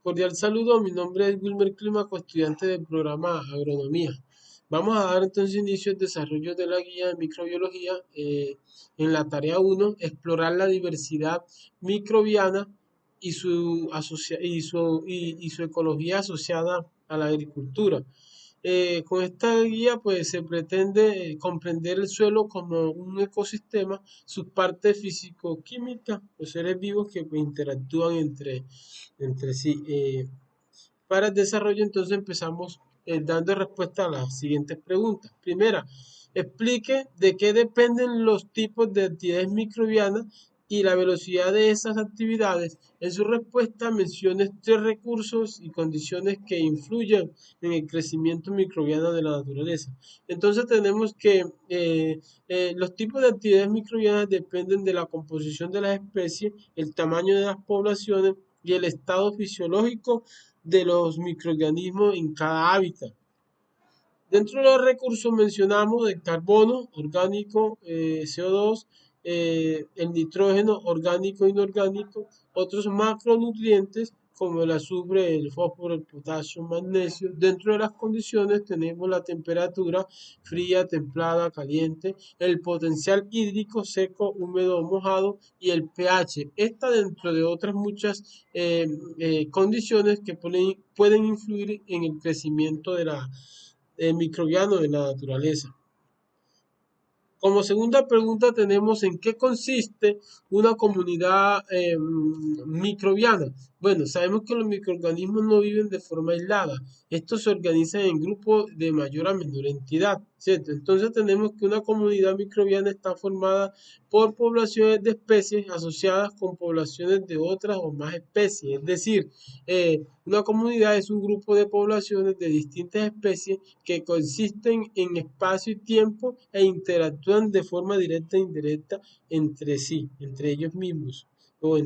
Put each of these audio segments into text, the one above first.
Cordial saludo, mi nombre es Wilmer Clímaco, estudiante del programa Agronomía. Vamos a dar entonces inicio al desarrollo de la guía de microbiología en la tarea 1, explorar la diversidad microbiana y su ecología asociada a la agricultura. Con esta guía pues se pretende comprender el suelo como un ecosistema, sus partes físico-químicas, los seres vivos que pues, interactúan entre sí. Para el desarrollo entonces empezamos dando respuesta a las siguientes preguntas. Primera, explique de qué dependen los tipos de actividades microbianas y la velocidad de esas actividades. En su respuesta mencione tres recursos y condiciones que influyen en el crecimiento microbiano de la naturaleza. Entonces tenemos que los tipos de actividades microbianas dependen de la composición de las especies, el tamaño de las poblaciones y el estado fisiológico de los microorganismos en cada hábitat. Dentro de los recursos mencionamos el carbono orgánico, CO2, el nitrógeno orgánico e inorgánico, otros macronutrientes como el azufre, el fósforo, el potasio, magnesio. Dentro de las condiciones tenemos la temperatura fría, templada, caliente, el potencial hídrico seco, húmedo o mojado y el pH. Esta dentro de otras muchas condiciones que pueden influir en el crecimiento de la microbiano de la naturaleza. Como segunda pregunta tenemos en qué consiste una comunidad microbiana. Bueno, sabemos que los microorganismos no viven de forma aislada. Estos se organizan en grupos de mayor a menor entidad, ¿cierto? Entonces tenemos que una comunidad microbiana está formada por poblaciones de especies asociadas con poblaciones de otras o más especies. Es decir, una comunidad es un grupo de poblaciones de distintas especies que consisten en espacio y tiempo e interactúan de forma directa e indirecta entre sí, entre ellos mismos, o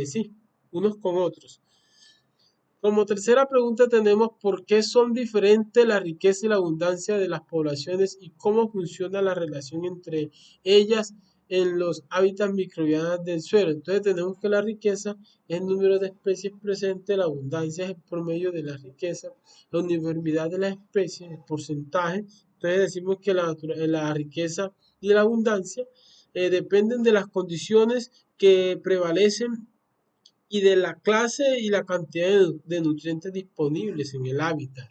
sí, unos con otros. Como tercera pregunta tenemos por qué son diferentes la riqueza y la abundancia de las poblaciones y cómo funciona la relación entre ellas en los hábitats microbianos del suelo. Entonces tenemos que la riqueza es el número de especies presentes, la abundancia es el promedio de la riqueza, la uniformidad de las especies, el porcentaje. Entonces decimos que la riqueza y la abundancia dependen de las condiciones que prevalecen y de la clase y la cantidad de nutrientes disponibles en el hábitat.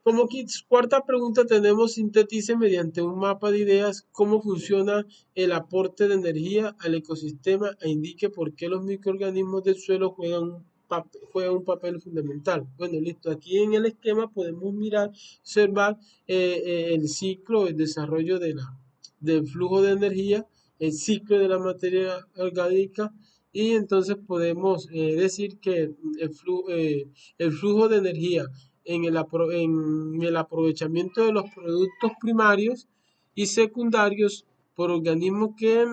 Como cuarta pregunta tenemos sintetice mediante un mapa de ideas cómo funciona el aporte de energía al ecosistema e indique por qué los microorganismos del suelo juegan un papel fundamental. Bueno, listo. Aquí en el esquema podemos mirar, observar el ciclo, el desarrollo del flujo de energía, el ciclo de la materia orgánica y entonces podemos decir que el flujo de energía en el aprovechamiento de los productos primarios y secundarios por organismos que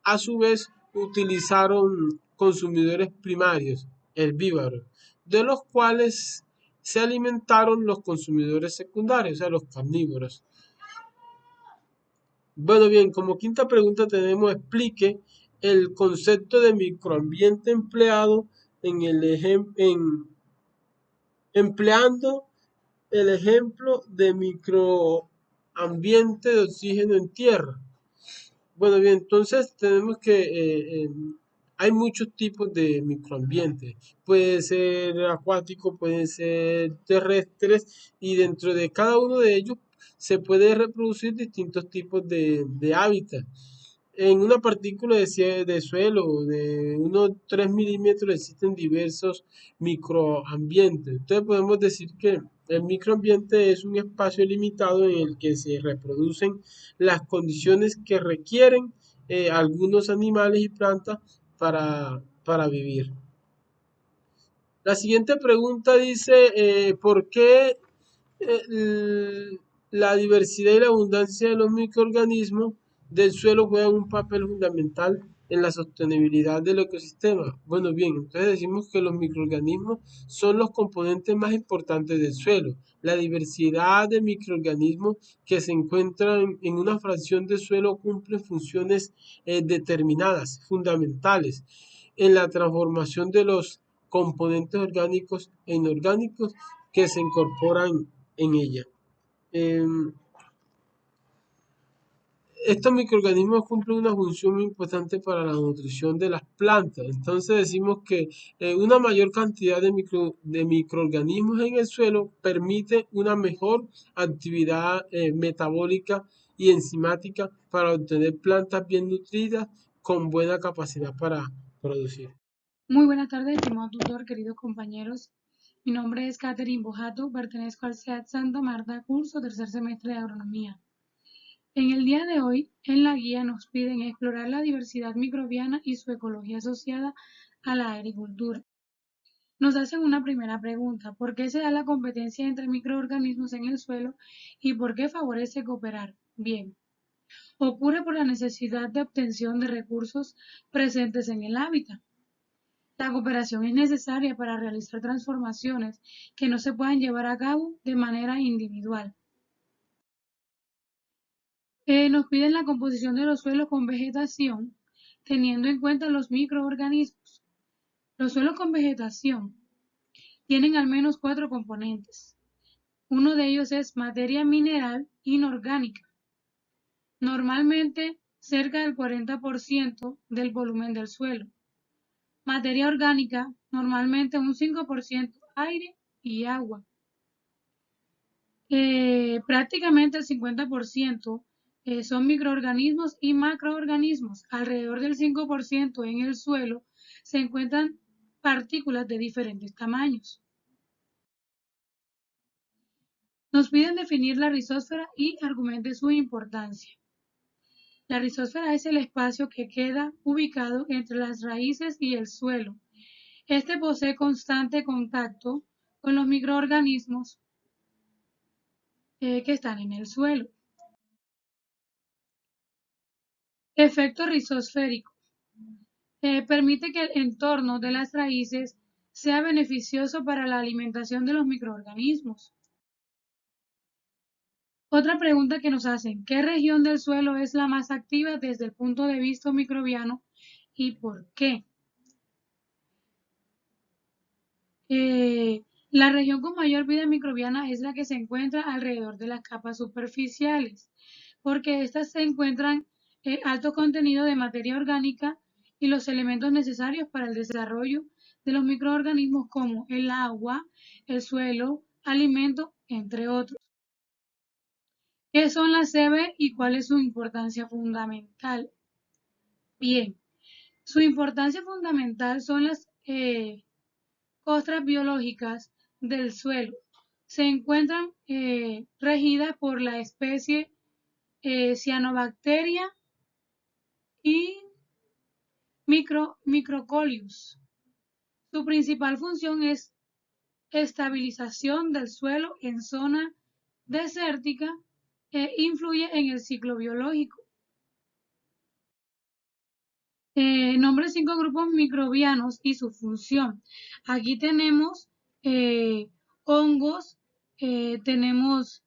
a su vez utilizaron consumidores primarios, herbívoros, de los cuales se alimentaron los consumidores secundarios, o sea, los carnívoros. Bueno, bien, como quinta pregunta tenemos explique el concepto de microambiente empleado en el empleando el ejemplo de microambiente de oxígeno en tierra. Bueno, bien, entonces tenemos que hay muchos tipos de microambientes. Puede ser acuático, pueden ser terrestres y dentro de cada uno de ellos se puede reproducir distintos tipos de hábitat. En una partícula de suelo de unos 3 milímetros existen diversos microambientes. Entonces podemos decir que el microambiente es un espacio limitado en el que se reproducen las condiciones que requieren algunos animales y plantas para vivir. La siguiente pregunta dice, ¿por qué la diversidad y la abundancia de los microorganismos del suelo juegan un papel fundamental en la sostenibilidad del ecosistema? Bueno, bien, entonces decimos que los microorganismos son los componentes más importantes del suelo. La diversidad de microorganismos que se encuentran en una fracción de suelo cumple funciones determinadas, fundamentales, en la transformación de los componentes orgánicos e inorgánicos que se incorporan en ella. Estos microorganismos cumplen una función muy importante para la nutrición de las plantas. Entonces decimos que una mayor cantidad de microorganismos en el suelo permite una mejor actividad metabólica y enzimática para obtener plantas bien nutridas con buena capacidad para producir. Muy buenas tardes, estimado tutor, queridos compañeros. Mi nombre es Catherine Bojato, pertenezco al SEAD Santa Marta, curso tercer semestre de agronomía. En el día de hoy, en la guía nos piden explorar la diversidad microbiana y su ecología asociada a la agricultura. Nos hacen una primera pregunta: ¿por qué se da la competencia entre microorganismos en el suelo y por qué favorece cooperar? Bien, ocurre por la necesidad de obtención de recursos presentes en el hábitat. La cooperación es necesaria para realizar transformaciones que no se puedan llevar a cabo de manera individual. Nos piden la composición de los suelos con vegetación, teniendo en cuenta los microorganismos. Los suelos con vegetación tienen al menos 4 componentes. Uno de ellos es materia mineral inorgánica, normalmente cerca del 40% del volumen del suelo. Materia orgánica, normalmente un 5% aire y agua. Prácticamente el 50% son microorganismos y macroorganismos. Alrededor del 5% en el suelo se encuentran partículas de diferentes tamaños. Nos piden definir la rizósfera y argumente su importancia. La rizósfera es el espacio que queda ubicado entre las raíces y el suelo. Este posee constante contacto con los microorganismos que están en el suelo. Efecto rizosférico. Permite que el entorno de las raíces sea beneficioso para la alimentación de los microorganismos. Otra pregunta que nos hacen: ¿qué región del suelo es la más activa desde el punto de vista microbiano y por qué? La región con mayor vida microbiana es la que se encuentra alrededor de las capas superficiales, porque estas se encuentran alto contenido de materia orgánica y los elementos necesarios para el desarrollo de los microorganismos como el agua, el suelo, alimento, entre otros. ¿Qué son las CB y cuál es su importancia fundamental? Bien, su importancia fundamental son las costras biológicas del suelo. Se encuentran regidas por la especie Cyanobacteria y Microcolius. Su principal función es estabilización del suelo en zona desértica e influye en el ciclo biológico. Nombre 5 grupos microbianos y su función. Aquí tenemos hongos, tenemos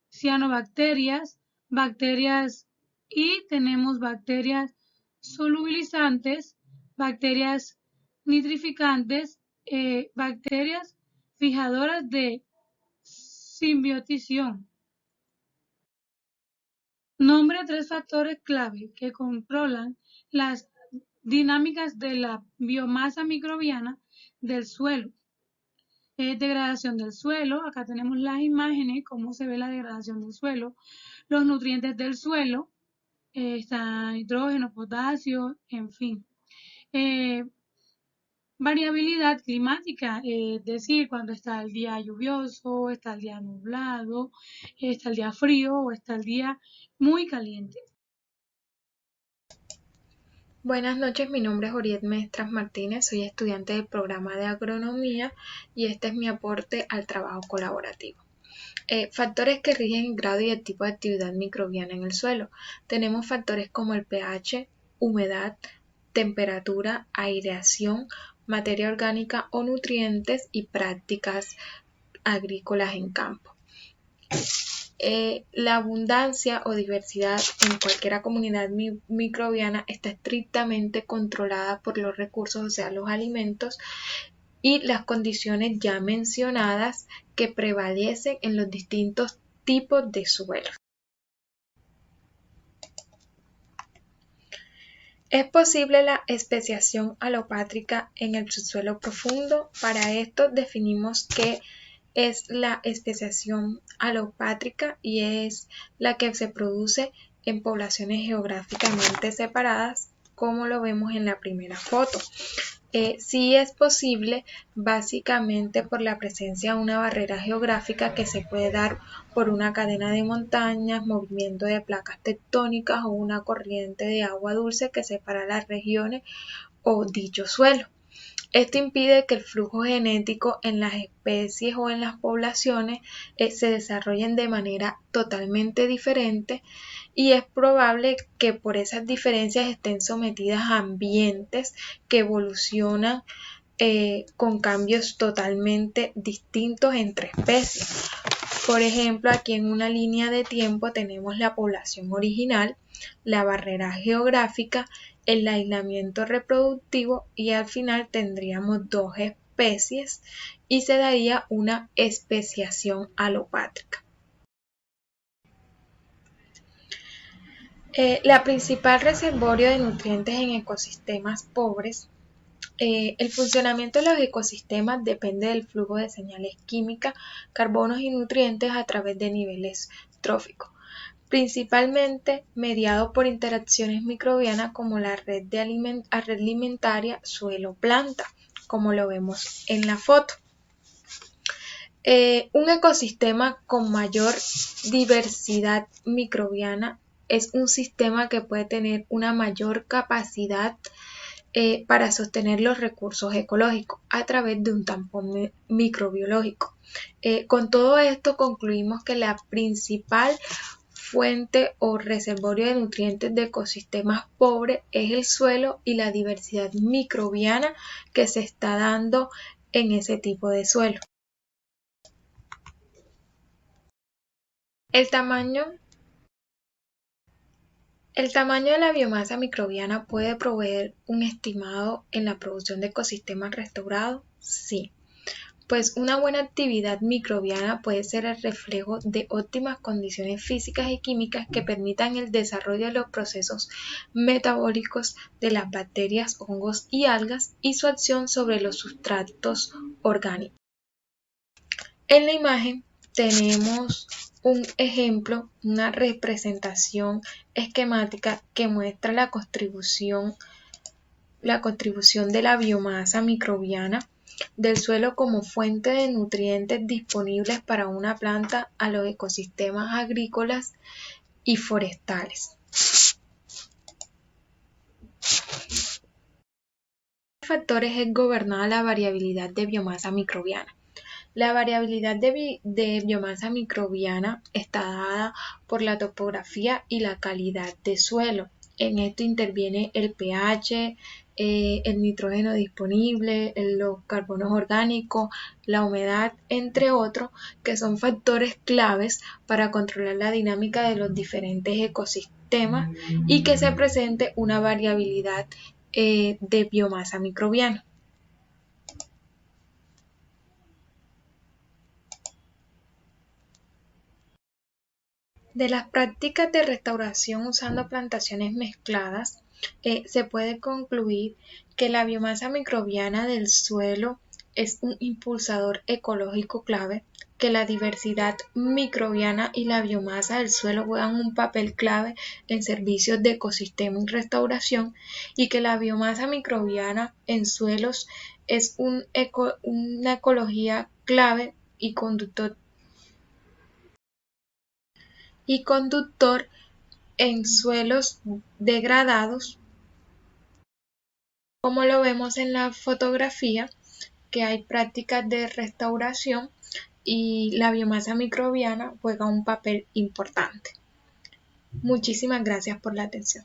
cianobacterias, bacterias y tenemos bacterias solubilizantes, bacterias nitrificantes, bacterias fijadoras de simbiotición. Nombre 3 factores clave que controlan las dinámicas de la biomasa microbiana del suelo. Degradación del suelo, acá tenemos las imágenes, cómo se ve la degradación del suelo, los nutrientes del suelo, está nitrógeno, potasio, en fin. Variabilidad climática, es decir, cuando está el día lluvioso, está el día nublado, está el día frío o está el día muy caliente. Buenas noches, mi nombre es Oriet Mestras Martínez, soy estudiante del programa de agronomía y este es mi aporte al trabajo colaborativo. Factores que rigen el grado y el tipo de actividad microbiana en el suelo. Tenemos factores como el pH, humedad, temperatura, aireación, materia orgánica o nutrientes y prácticas agrícolas en campo. La abundancia o diversidad en cualquier comunidad microbiana está estrictamente controlada por los recursos, o sea, los alimentos y las condiciones ya mencionadas que prevalecen en los distintos tipos de suelos. ¿Es posible la especiación alopátrica en el subsuelo profundo? Para esto definimos qué es la especiación alopátrica y es la que se produce en poblaciones geográficamente separadas, como lo vemos en la primera foto. Sí es posible básicamente por la presencia de una barrera geográfica que se puede dar por una cadena de montañas, movimiento de placas tectónicas o una corriente de agua dulce que separa las regiones o dicho suelo. Esto impide que el flujo genético en las especies o en las poblaciones se desarrollen de manera totalmente diferente y es probable que por esas diferencias estén sometidas a ambientes que evolucionan con cambios totalmente distintos entre especies. Por ejemplo, aquí en una línea de tiempo tenemos la población original, la barrera geográfica, el aislamiento reproductivo y al final tendríamos dos especies y se daría una especiación alopátrica. La principal reservorio de nutrientes en ecosistemas pobres. El funcionamiento de los ecosistemas depende del flujo de señales químicas, carbonos y nutrientes a través de niveles tróficos, principalmente mediado por interacciones microbianas como la red alimentaria suelo-planta, como lo vemos en la foto. Un ecosistema con mayor diversidad microbiana es un sistema que puede tener una mayor capacidad para sostener los recursos ecológicos a través de un tampón microbiológico. Con todo esto concluimos que la principal fuente o reservorio de nutrientes de ecosistemas pobres es el suelo y la diversidad microbiana que se está dando en ese tipo de suelo. El tamaño de la biomasa microbiana puede proveer un estimado en la producción de ecosistemas restaurados. Sí, pues una buena actividad microbiana puede ser el reflejo de óptimas condiciones físicas y químicas que permitan el desarrollo de los procesos metabólicos de las bacterias, hongos y algas y su acción sobre los sustratos orgánicos. En la imagen tenemos un ejemplo, una representación esquemática que muestra la contribución de la biomasa microbiana del suelo como fuente de nutrientes disponibles para una planta a los ecosistemas agrícolas y forestales. Factores es gobernada la variabilidad de biomasa microbiana. La variabilidad de biomasa microbiana está dada por la topografía y la calidad de suelo. En esto interviene el pH, el nitrógeno disponible, los carbonos orgánicos, la humedad, entre otros, que son factores claves para controlar la dinámica de los diferentes ecosistemas y que se presente una variabilidad de biomasa microbiana. De las prácticas de restauración usando plantaciones mezcladas, se puede concluir que la biomasa microbiana del suelo es un impulsador ecológico clave, que la diversidad microbiana y la biomasa del suelo juegan un papel clave en servicios de ecosistema y restauración, y que la biomasa microbiana en suelos es una ecología clave y conductor en suelos degradados, como lo vemos en la fotografía, que hay prácticas de restauración y la biomasa microbiana juega un papel importante. Muchísimas gracias por la atención.